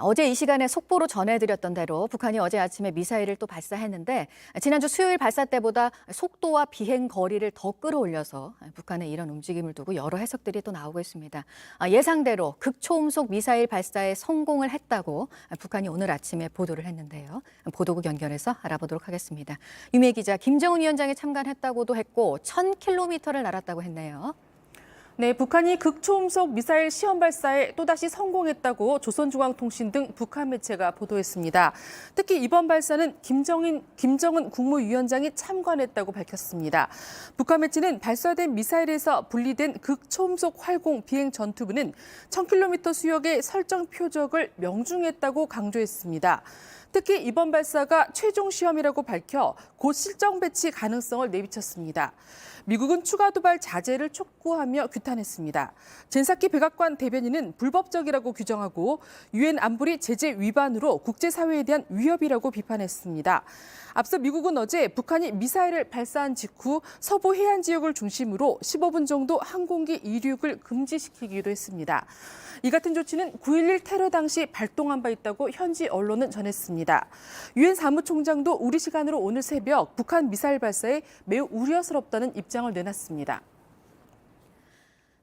어제 이 시간에 속보로 전해드렸던 대로 북한이 어제 아침에 미사일을 또 발사했는데 지난주 수요일 발사 때보다 속도와 비행 거리를 더 끌어올려서 북한의 이런 움직임을 두고 여러 해석들이 또 나오고 있습니다. 예상대로 극초음속 미사일 발사에 성공을 했다고 북한이 오늘 아침에 보도를 했는데요. 보도국 연결해서 알아보도록 하겠습니다. 유미애 기자, 김정은 위원장이 참관했다고도 했고 1000km를 날았다고 했네요. 네, 북한이 극초음속 미사일 시험 발사에 또다시 성공했다고 조선중앙통신 등 북한 매체가 보도했습니다. 특히 이번 발사는 김정은 국무위원장이 참관했다고 밝혔습니다. 북한 매체는 발사된 미사일에서 분리된 극초음속 활공 비행 전투부는 1000km 수역의 설정 표적을 명중했다고 강조했습니다. 특히 이번 발사가 최종 시험이라고 밝혀 곧 실정 배치 가능성을 내비쳤습니다. 미국은 추가 도발 자제를 촉구하며 규탄했습니다. 젠사키 백악관 대변인은 불법적이라고 규정하고 유엔 안보리 제재 위반으로 국제사회에 대한 위협이라고 비판했습니다. 앞서 미국은 어제 북한이 미사일을 발사한 직후 서부 해안 지역을 중심으로 15분 정도 항공기 이륙을 금지시키기도 했습니다. 이 같은 조치는 9.11 테러 당시 발동한 바 있다고 현지 언론은 전했습니다. 유엔 사무총장도 우리 시간으로 오늘 새벽 북한 미사일 발사에 매우 우려스럽다는 입장을 내놨습니다.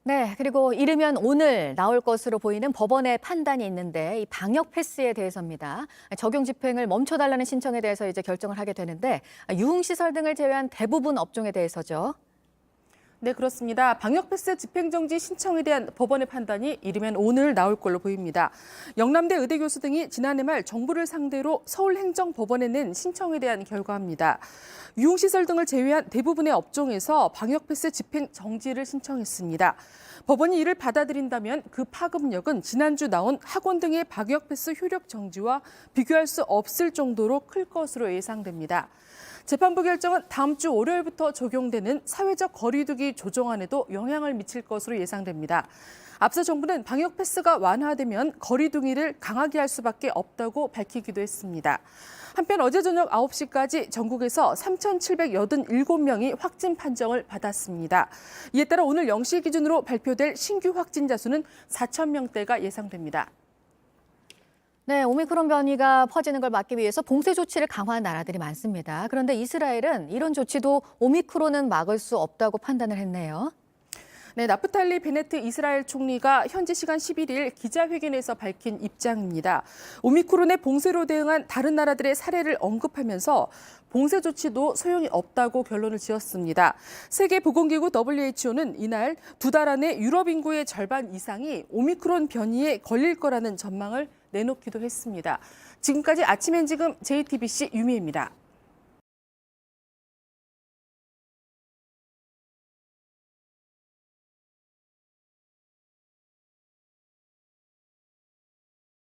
네, 그리고 이르면 오늘 나올 것으로 보이는 법원의 판단이 있는데 이 방역 패스에 대해서입니다. 적용 집행을 멈춰달라는 신청에 대해서 이제 결정을 하게 되는데 유흥시설 등을 제외한 대부분 업종에 대해서죠. 네, 그렇습니다. 방역패스 집행정지 신청에 대한 법원의 판단이 이르면 오늘 나올 걸로 보입니다. 영남대 의대 교수 등이 지난해 말 정부를 상대로 서울행정법원에 낸 신청에 대한 결과입니다. 유흥시설 등을 제외한 대부분의 업종에서 방역패스 집행정지를 신청했습니다. 법원이 이를 받아들인다면 그 파급력은 지난주 나온 학원 등의 방역패스 효력 정지와 비교할 수 없을 정도로 클 것으로 예상됩니다. 재판부 결정은 다음 주 월요일부터 적용되는 사회적 거리두기 조정안에도 영향을 미칠 것으로 예상됩니다. 앞서 정부는 방역 패스가 완화되면 거리두기를 강하게 할 수밖에 없다고 밝히기도 했습니다. 한편 어제 저녁 9시까지 전국에서 3,787명이 확진 판정을 받았습니다. 이에 따라 오늘 0시 기준으로 발표될 신규 확진자 수는 4,000명대가 예상됩니다. 네, 오미크론 변이가 퍼지는 걸 막기 위해서 봉쇄 조치를 강화한 나라들이 많습니다. 그런데 이스라엘은 이런 조치도 오미크론은 막을 수 없다고 판단을 했네요. 네, 나프탈리 베네트 이스라엘 총리가 현지 시간 11일 기자회견에서 밝힌 입장입니다. 오미크론의 봉쇄로 대응한 다른 나라들의 사례를 언급하면서 봉쇄 조치도 소용이 없다고 결론을 지었습니다. 세계보건기구 WHO는 이날 2달 안에 유럽 인구의 절반 이상이 오미크론 변이에 걸릴 거라는 전망을 내놓기도 했습니다. 지금까지 아침 엔지금 JTBC 유미애입니다.